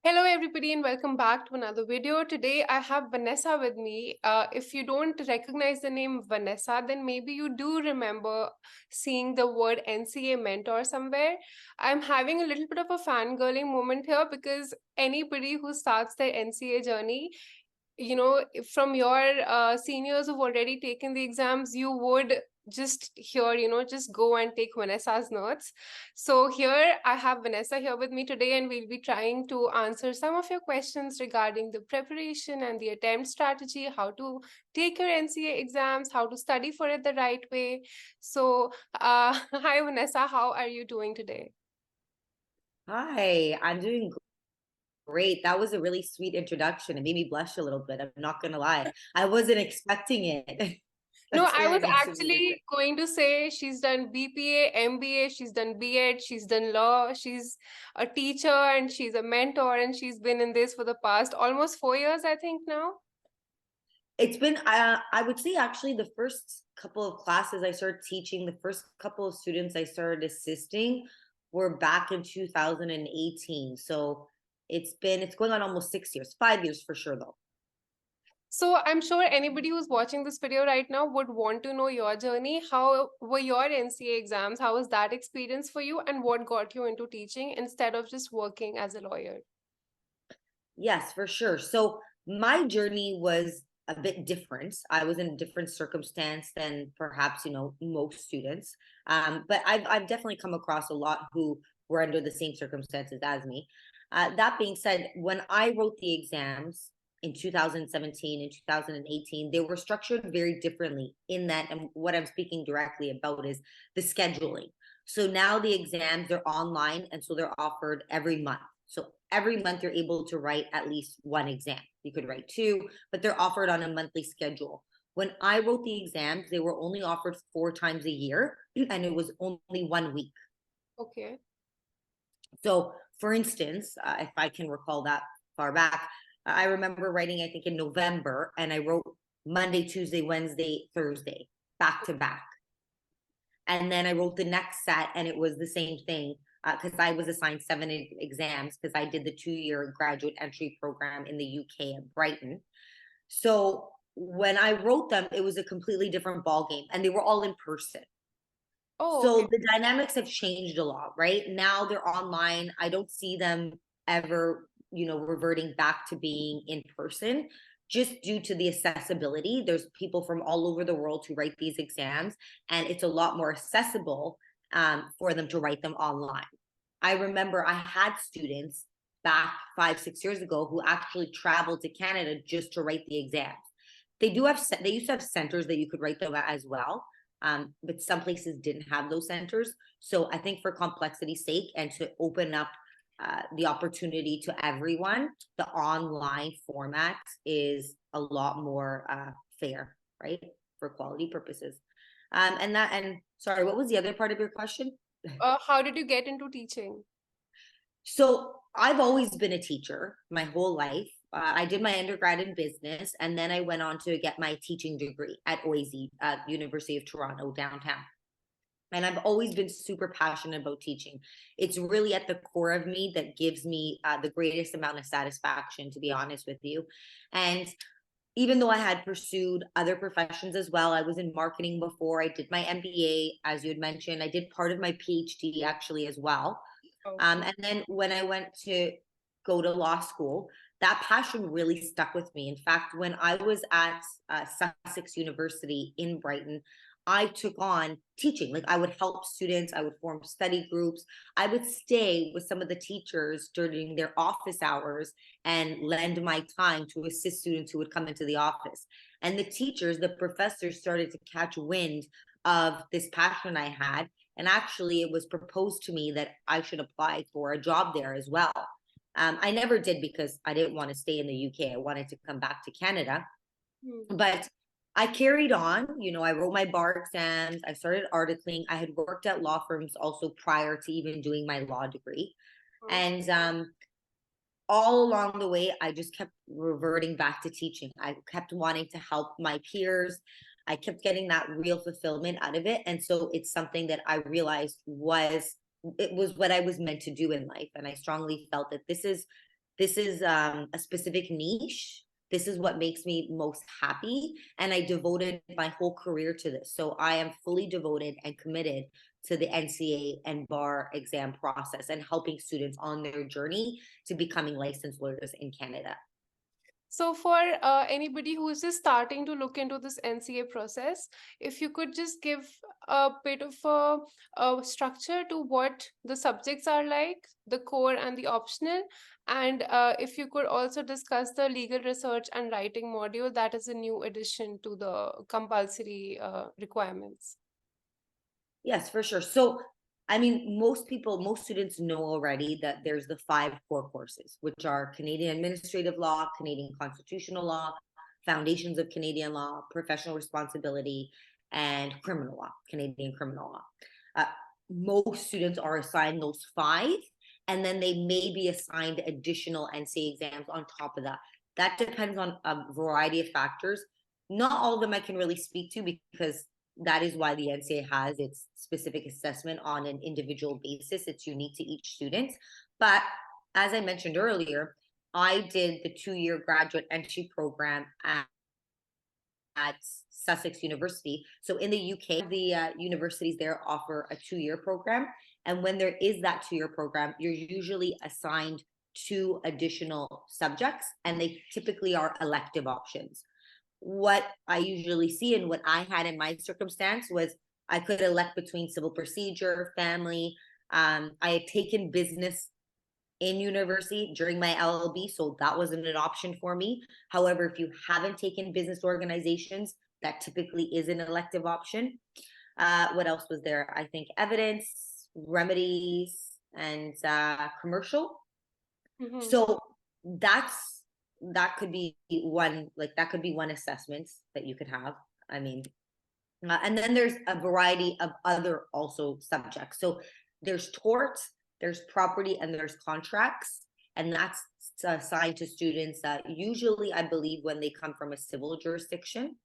Hello, everybody, and welcome back to another video. Today, I have Vanessa with me. If you don't recognize the name Vanessa, then maybe you do remember seeing the word NCA Mentor somewhere. I'm having a little bit of a fangirling moment here because anybody who starts their NCA journey, from your seniors who've already taken the exams, you would just here, just go and take Vanessa's notes. So here I have Vanessa here with me today, and we'll be trying to answer some of your questions regarding the preparation and the attempt strategy, how to take your NCA exams, how to study for it the right way. So, hi Vanessa, how are you doing today? Hi, I'm doing great. That was a really sweet introduction. It made me blush a little bit. I'm not gonna lie. I wasn't expecting it. No, That's I was very nice of you to say. actually going to say she's done BPA, MBA, she's done B.Ed, she's done law, she's a teacher and she's a mentor, and she's been in this for the past almost 4 years, I think now. It's been, I would say actually the first couple of classes I started teaching, the first couple of students I started assisting were back in 2018. So it's going on almost 6 years, 5 years for sure though. So I'm sure anybody who's watching this video right now would want to know your journey. How were your NCA exams? How was that experience for you? And what got you into teaching instead of just working as a lawyer? Yes, for sure. So my journey was a bit different. I was in a different circumstance than perhaps, most students. But I've definitely come across a lot who were under the same circumstances as me. That being said, when I wrote the exams in 2017 and 2018, they were structured very differently in that, and what I'm speaking directly about is the scheduling. So now the exams are online, and so they're offered every month. So every month you're able to write at least one exam. You could write two, but they're offered on a monthly schedule. When I wrote the exams, they were only offered 4 times a year, and it was only 1 week. Okay. So, for instance, if I can recall that far back, I remember writing, I think, in November, and I wrote Monday, Tuesday, Wednesday, Thursday, back to back. And then I wrote the next set, and it was the same thing because I was assigned 7 exams because I did the 2-year graduate entry program in the UK at Brighton. So when I wrote them, it was a completely different ball game, and they were all in person. Oh, okay. So the dynamics have changed a lot, right? Now they're online. I don't see them ever, reverting back to being in person just due to the accessibility. There's people from all over the world who write these exams, and it's a lot more accessible for them to write them online. I remember I had students back 5, 6 years ago who actually traveled to Canada just to write the exams. They used to have centers that you could write them at as well, but some places didn't have those centers. So I think for complexity's sake and to open up the opportunity to everyone, the online format is a lot more fair, right, for quality purposes. And sorry, what was the other part of your question? How did you get into teaching? So I've always been a teacher my whole life. I did my undergrad in business, and then I went on to get my teaching degree at OISE, University of Toronto, downtown. And I've always been super passionate about teaching. It's really at the core of me that gives me the greatest amount of satisfaction, to be honest with you. And even though I had pursued other professions as well, I was in marketing before. I did my MBA, as you had mentioned. I did part of my PhD actually as well. Okay. And then when I went to go to law school, that passion really stuck with me. In fact, when I was at Sussex University in Brighton, I took on teaching. Like I would help students, I would form study groups, I would stay with some of the teachers during their office hours and lend my time to assist students who would come into the office. And the teachers, the professors started to catch wind of this passion I had, and actually, it was proposed to me that I should apply for a job there as well. I never did because I didn't want to stay in the UK. I wanted to come back to Canada. Hmm. But I carried on. I wrote my bar exams. I started articling. I had worked at law firms also prior to even doing my law degree. Hmm. And all along the way, I just kept reverting back to teaching. I kept wanting to help my peers. I kept getting that real fulfillment out of it. And so it's something that I realized was what I was meant to do in life. And I strongly felt that this this is a specific niche. This is what makes me most happy. And I devoted my whole career to this. So I am fully devoted and committed to the NCA and bar exam process and helping students on their journey to becoming licensed lawyers in Canada. So for anybody who is just starting to look into this NCA process, if you could just give a bit of a structure to what the subjects are like, the core and the optional, and if you could also discuss the legal research and writing module that is a new addition to the compulsory requirements. Yes, for sure. So, I mean, most students know already that there's the 5 core courses, which are Canadian Administrative Law, Canadian Constitutional Law, Foundations of Canadian Law, Professional Responsibility, and Criminal Law, Canadian Criminal Law. Most students are assigned those 5, and then they may be assigned additional NCA exams on top of that. That depends on a variety of factors. Not all of them I can really speak to because that is why the NCA has its specific assessment on an individual basis. It's unique to each student. But as I mentioned earlier, I did the 2-year graduate entry program at Sussex University. So in the UK, the universities there offer a 2-year program. And when there is that 2-year program, you're usually assigned 2 additional subjects, and they typically are elective options. What I usually see and what I had in my circumstance was I could elect between civil procedure, family. I had taken business in university during my LLB, so that wasn't an option for me. However, if you haven't taken business organizations, that typically is an elective option. What else was there? I think evidence, remedies, and commercial. Mm-hmm. So that could be one assessment that you could have. I mean, and then there's a variety of other also subjects. So there's torts, there's property, and there's contracts, and that's assigned to students usually, I believe, when they come from a civil jurisdiction.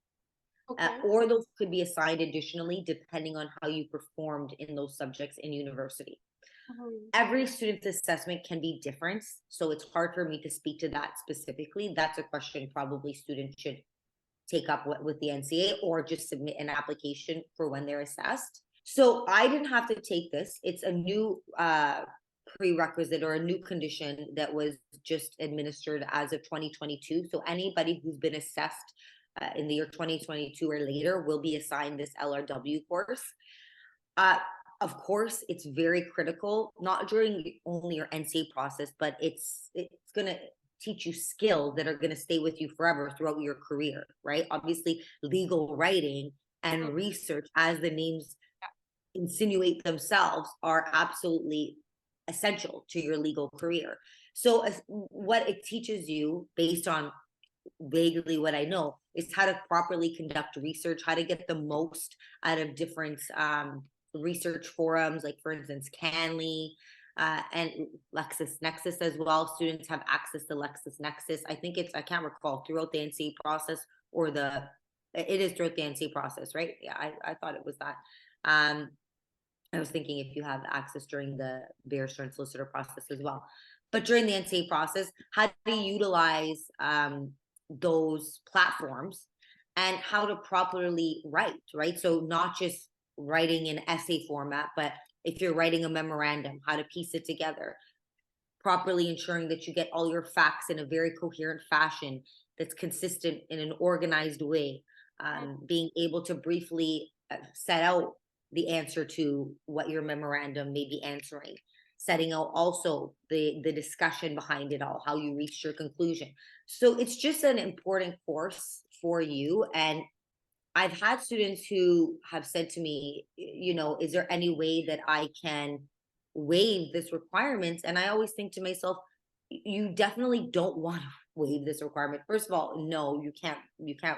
Okay. Or those could be assigned additionally depending on how you performed in those subjects in university. Mm-hmm. Every student's assessment can be different, so it's hard for me to speak to that specifically. That's a question probably students should take up with the NCA or just submit an application for when they're assessed. So I didn't have to take this. It's a new prerequisite or a new condition that was just administered as of 2022. So anybody who's been assessed in the year 2022 or later will be assigned this LRW course. Of course, it's very critical, not during only your NCA process, but it's going to teach you skills that are going to stay with you forever throughout your career, right? Obviously, legal writing and research, as the names insinuate themselves, are absolutely essential to your legal career. So what it teaches you, based on vaguely what I know, is how to properly conduct research, how to get the most out of different research forums, like for instance Canly and LexisNexis as well. Students have access to LexisNexis. I think I can't recall, throughout the NCA process, or it is throughout the NCA process, right? Yeah, I thought it was that. I was thinking if you have access during the barrister and solicitor process as well. But during the NCA process, how to utilize those platforms and how to properly write, right? So not just writing in essay format, but if you're writing a memorandum, how to piece it together, properly ensuring that you get all your facts in a very coherent fashion that's consistent in an organized way, being able to briefly set out the answer to what your memorandum may be answering, setting out also the discussion behind it all, how you reached your conclusion. So it's just an important course for you. And I've had students who have said to me, is there any way that I can waive this requirement? And I always think to myself, you definitely don't want to waive this requirement. First of all, no, you can't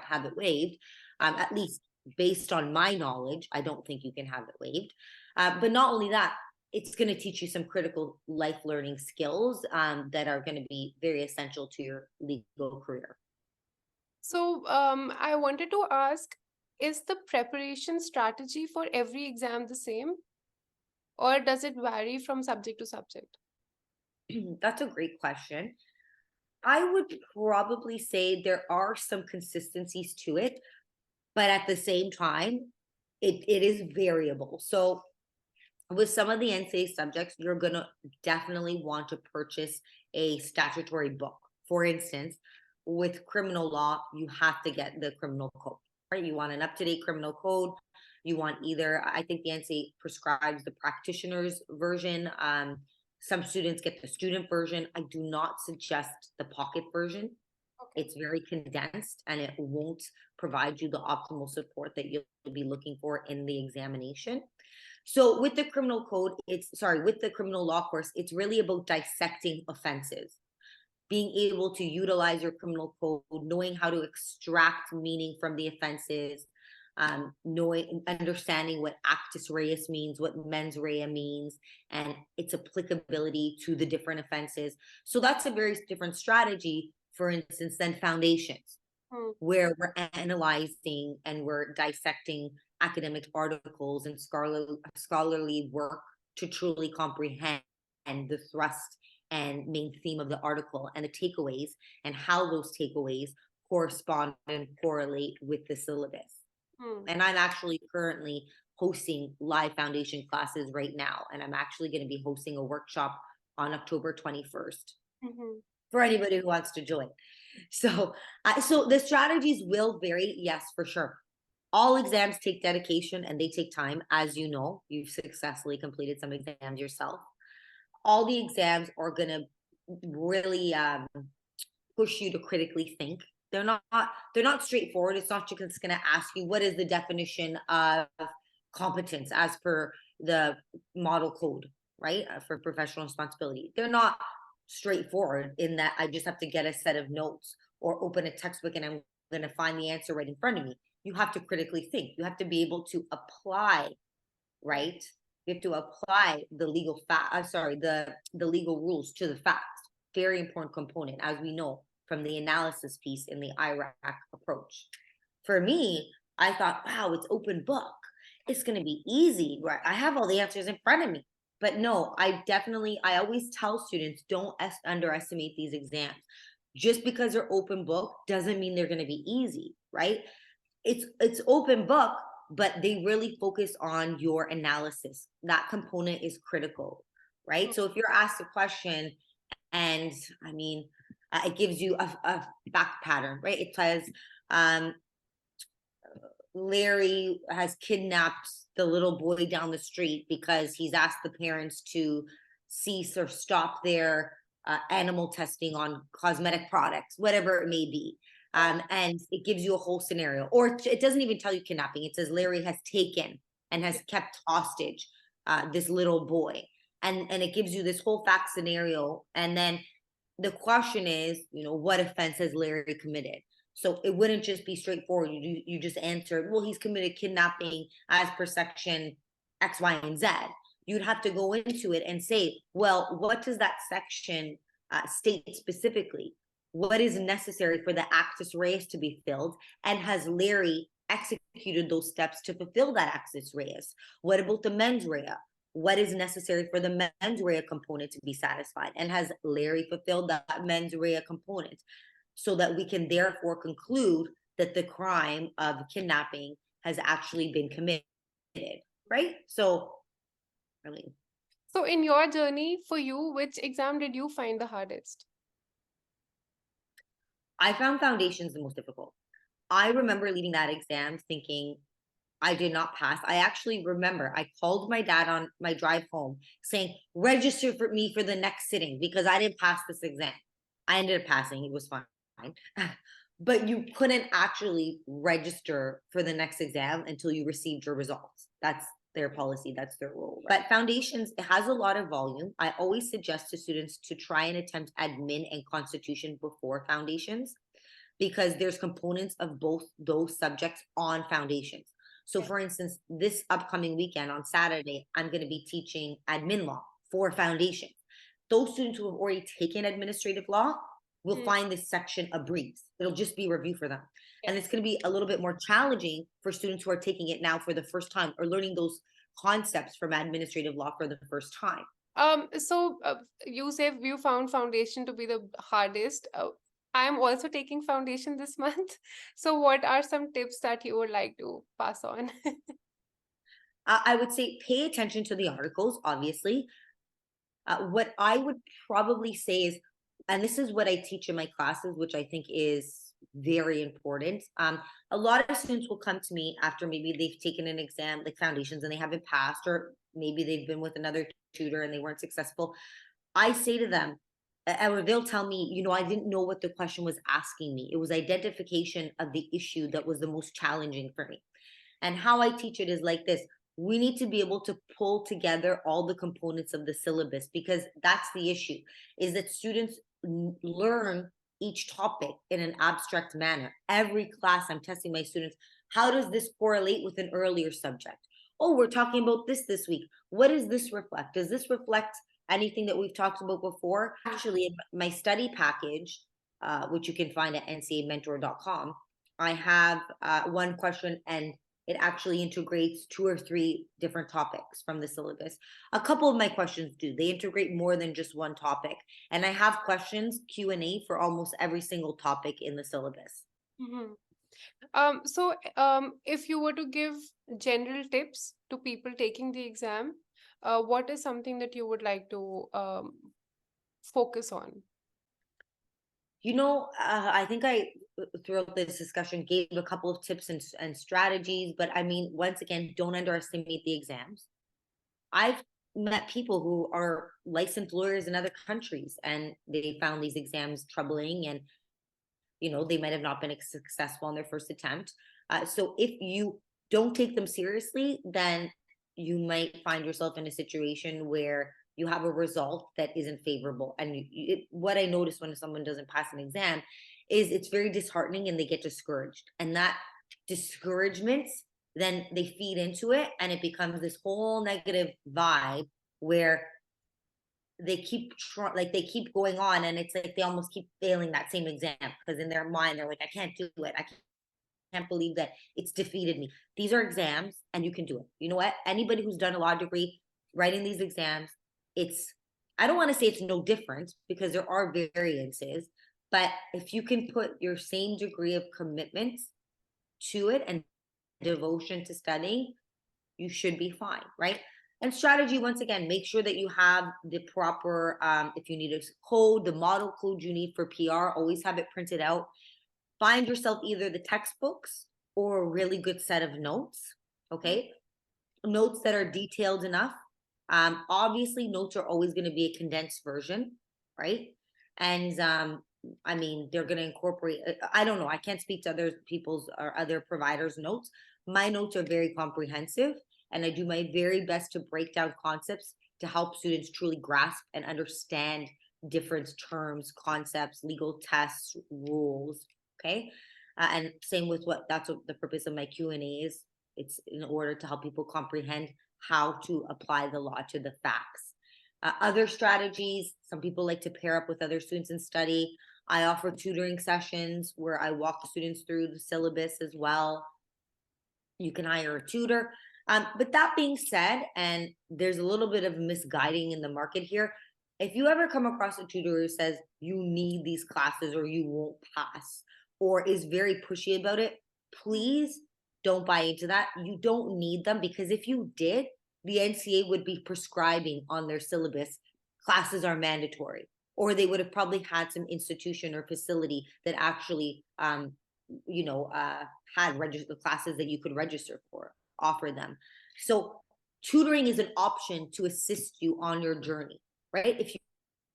have it waived. At least based on my knowledge, I don't think you can have it waived. But not only that, it's going to teach you some critical life learning skills that are going to be very essential to your legal career. So I wanted to ask, is the preparation strategy for every exam the same, or does it vary from subject to subject? That's a great question. I would probably say there are some consistencies to it, but at the same time, it is variable. So with some of the NCA subjects, you're gonna definitely want to purchase a statutory book. For instance, with criminal law, you have to get the criminal code, right? You want an up-to-date criminal code. You want either, I think the NCA prescribes the practitioner's version. Some students get the student version. I do not suggest the pocket version. Okay. It's very condensed and it won't provide you the optimal support that you'll be looking for in the examination. So with the criminal code, with the criminal law course, it's really about dissecting offenses, being able to utilize your criminal code, knowing how to extract meaning from the offenses, knowing, understanding what actus reus means, what mens rea means, and its applicability to the different offenses. So that's a very different strategy, for instance, than foundations, where we're analyzing and we're dissecting academic articles and scholarly work to truly comprehend the thrust and main theme of the article and the takeaways and how those takeaways correspond and correlate with the syllabus. And I'm actually currently hosting live foundation classes right now, and I'm actually going to be hosting a workshop on October 21st for anybody who wants to join. So the strategies will vary, yes, for sure. All exams take dedication and they take time. As you know, you've successfully completed some exams yourself. All the exams are going to really push you to critically think. They're not straightforward. It's not just going to ask you what is the definition of competence as per the model code, right? For professional responsibility. They're not straightforward in that I just have to get a set of notes or open a textbook and I'm going to find the answer right in front of me. You have to critically think. You have to be able to apply, right? You have to apply the legal the legal rules to the facts. Very important component, as we know from the analysis piece in the IRAC approach. For me, I thought, wow, it's open book. It's going to be easy, right? I have all the answers in front of me. But no, I always tell students, don't underestimate these exams. Just because they're open book doesn't mean they're going to be easy, right? It's open book, but they really focus on your analysis. That component is critical, right? So if you're asked a question and I mean, it gives you a fact pattern, right? It says, Larry has kidnapped the little boy down the street because he's asked the parents to cease or stop their animal testing on cosmetic products, whatever it may be. And it gives you a whole scenario, or it doesn't even tell you kidnapping. It says Larry has taken and has kept hostage this little boy. And it gives you this whole fact scenario. And then the question is, what offense has Larry committed? So it wouldn't just be straightforward. You just answered, well, he's committed kidnapping as per section X, Y, and Z. You'd have to go into it and say, well, what does that section state specifically? What is necessary for the actus reus to be filled? And has Larry executed those steps to fulfill that actus reus? What about the mens rea? What is necessary for the mens rea component to be satisfied? And has Larry fulfilled that mens rea component? So that we can therefore conclude that the crime of kidnapping has actually been committed, right? So, I mean. So in your journey, for you, which exam did you find the hardest? I found foundations the most difficult. I remember leaving that exam thinking I did not pass. I actually remember I called my dad on my drive home saying, register for me for the next sitting because I didn't pass this exam. I ended up passing. It was fine. But you couldn't actually register for the next exam until you received your results. That's their policy, that's their rule. But foundations, it has a lot of volume. I always suggest to students to try and attempt admin and constitution before foundations because there's components of both those subjects on foundations. So for instance, this upcoming weekend on Saturday, I'm going to be teaching admin law for foundation. Those students who have already taken administrative law will find this section a breeze. It'll just be a review for them. And it's going to be a little bit more challenging for students who are taking it now for the first time or learning those concepts from administrative law for the first time. You say you found foundation to be the hardest. I'm also taking foundation this month. So what are some tips that you would like to pass on? I would say pay attention to the articles, obviously. What I would probably say is, and this is what I teach in my classes, which I think is very important. A lot of students will come to me after maybe they've taken an exam, like foundations, and they haven't passed, or maybe they've been with another tutor and they weren't successful. I say to them, or they'll tell me, I didn't know what the question was asking me. It was identification of the issue that was the most challenging for me. And how I teach it is like this: we need to be able to pull together all the components of the syllabus, because that's the issue, is that students learn each topic in an abstract manner. Every class I'm testing my students, how does this correlate with an earlier subject? Oh, we're talking about this week. What does this reflect? Does this reflect anything that we've talked about before? Actually, in my study package, which you can find at ncamentor.com, I have one question, and it actually integrates 2 or 3 different topics from the syllabus. A couple of my questions do. They integrate more than just one topic. And I have questions, Q&A, for almost every single topic in the syllabus. Mhm. If you were to give general tips to people taking the exam, what is something that you would like to focus on? I think I, throughout this discussion, gave a couple of tips and strategies, but I mean, once again, don't underestimate the exams. I've met people who are licensed lawyers in other countries, and they found these exams troubling, and they might have not been successful on their first attempt. So if you don't take them seriously, then you might find yourself in a situation where you have a result that isn't favorable. And what I notice when someone doesn't pass an exam is it's very disheartening, and they get discouraged. And that discouragement, then they feed into it, and it becomes this whole negative vibe where they they keep going on, and it's like they almost keep failing that same exam, because in their mind they're like, I can't do it. I can't believe that it's defeated me. These are exams, and you can do it. You know what? Anybody who's done a law degree, writing these exams, it's, I don't want to say it's no different, because there are variances, but if you can put your same degree of commitment to it and devotion to studying, you should be fine, right? And strategy, once again, make sure that you have the proper, if you need a code, the model code you need for PR, always have it printed out. Find yourself either the textbooks or a really good set of notes, okay? Notes that are detailed enough. Obviously, notes are always going to be a condensed version, right? And I mean, they're going to incorporate, I don't know, I can't speak to other people's or other providers' notes. My notes are very comprehensive, and I do my very best to break down concepts to help students truly grasp and understand different terms, concepts, legal tests, rules. Okay. And same with that's what the purpose of my Q&A is. It's in order to help people comprehend how to apply the law to the facts. Other strategies, some people like to pair up with other students and study. I offer tutoring sessions where I walk students through the syllabus as well. You can hire a tutor. But that being said, and there's a little bit of misguiding in the market here, if you ever come across a tutor who says you need these classes or you won't pass, or is very pushy about it, please don't buy into that. You don't need them, because if you did, the NCA would be prescribing on their syllabus classes are mandatory, or they would have probably had some institution or facility that actually had register classes that you could register for, offer them. So tutoring is an option to assist you on your journey, right? If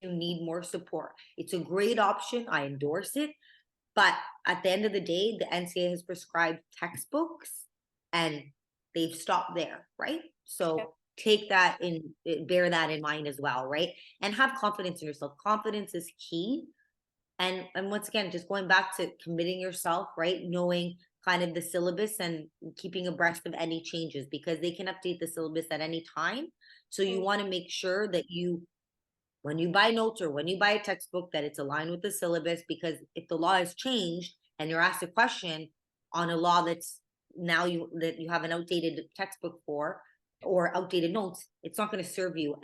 you need more support, it's a great option. I endorse it. But at the end of the day, the NCA has prescribed textbooks, and they've stopped there, right? So take that bear that in mind as well, right? And have confidence in yourself. Confidence is key. And once again, just going back to committing yourself, right? Knowing kind of the syllabus and keeping abreast of any changes, because they can update the syllabus at any time. So you want to make sure that when you buy notes or when you buy a textbook, that it's aligned with the syllabus, because if the law has changed and you're asked a question on a law that's that you have an outdated textbook for, or outdated notes, it's not going to serve you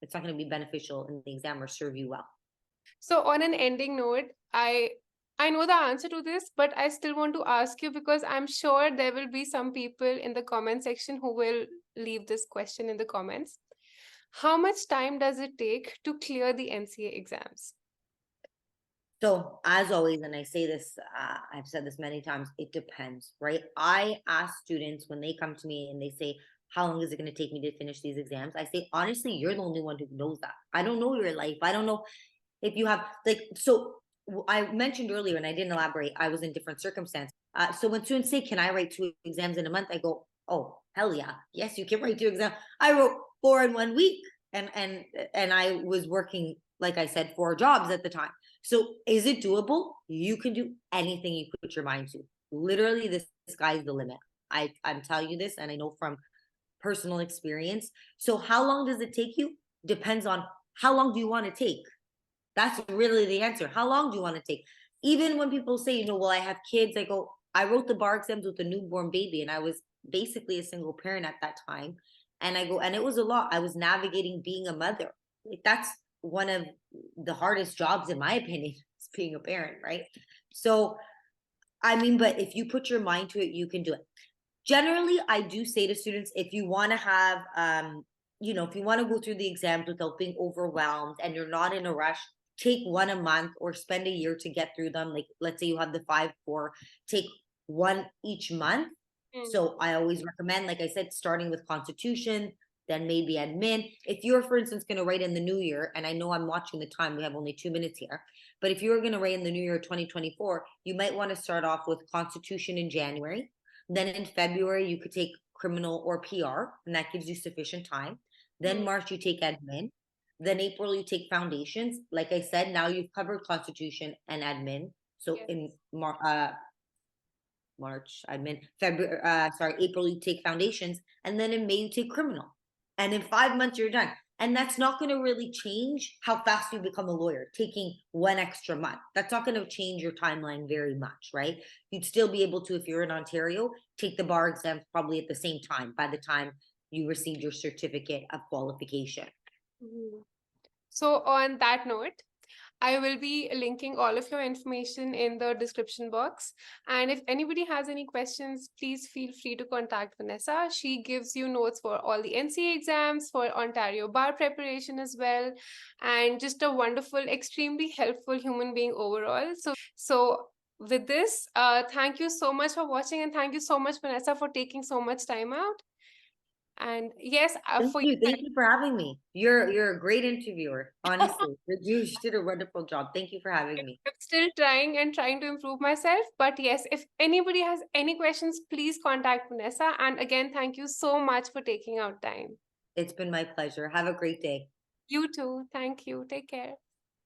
It's not going to be beneficial in the exam or serve you well. So on an ending note, I know the answer to this, but I still want to ask you because I'm sure there will be some people in the comment section who will leave this question in the comments. How much time does it take to clear the NCA exams? So as always, and I say this, I've said this many times, it depends, right? I ask students when they come to me and they say, how long is it going to take me to finish these exams? I say, honestly, you're the only one who knows that. I don't know your life. I don't know if you have like, so I mentioned earlier, and I didn't elaborate, I was in different circumstances. So when students say, can I write 2 exams in a month? I go, oh, hell yeah. Yes, you can write 2 exams. I wrote 4 in 1 week. And I was working, like I said, 4 jobs at the time. So is it doable? You can do anything you put your mind to. Literally, the sky's the limit. I'm telling you this, and I know from personal experience. So how long does it take you? Depends on how long do you want to take. That's really the answer. How long do you want to take? Even when people say, well, I have kids, I go, I wrote the bar exams with a newborn baby, and I was basically a single parent at that time. And I go, and it was a lot. I was navigating being a mother. Like, that's one of the hardest jobs, in my opinion, is being a parent, right? So, I mean, but if you put your mind to it, you can do it. Generally, I do say to students, if you want to have, if you want to go through the exams without being overwhelmed and you're not in a rush, take 1 a month or spend a year to get through them. Like, let's say you have the 5 core, take 1 each month. So I always recommend, like I said, starting with Constitution, then maybe admin. If you're, for instance, going to write in the new year, and I know I'm watching the time, we have only 2 minutes here, but if you're going to write in the new year 2024, you might want to start off with Constitution in January. Then in February, you could take criminal or PR, and that gives you sufficient time. Then March, you take admin. Then April, you take foundations. Like I said, now you've covered Constitution and admin. So Yes. in March, admin, April, you take foundations, and then in May, you take criminal. And in 5 months, you're done. And that's not going to really change how fast you become a lawyer, taking 1 extra month. That's not going to change your timeline very much, right? You'd still be able to, if you're in Ontario, take the bar exams probably at the same time, by the time you received your certificate of qualification. So on that note, I will be linking all of your information in the description box. And if anybody has any questions, please feel free to contact Vanessa. She gives you notes for all the NCA exams, for Ontario bar preparation as well, and just a wonderful, extremely helpful human being overall. So with this, thank you so much for watching, and thank you so much, Vanessa, for taking so much time out. And yes, Thank you for having me. You're a great interviewer, honestly. You did a wonderful job. Thank you for having me. I'm still trying to improve myself. But yes, if anybody has any questions, please contact Vanessa. And again, thank you so much for taking out time. It's been my pleasure. Have a great day. You too. Thank you. Take care.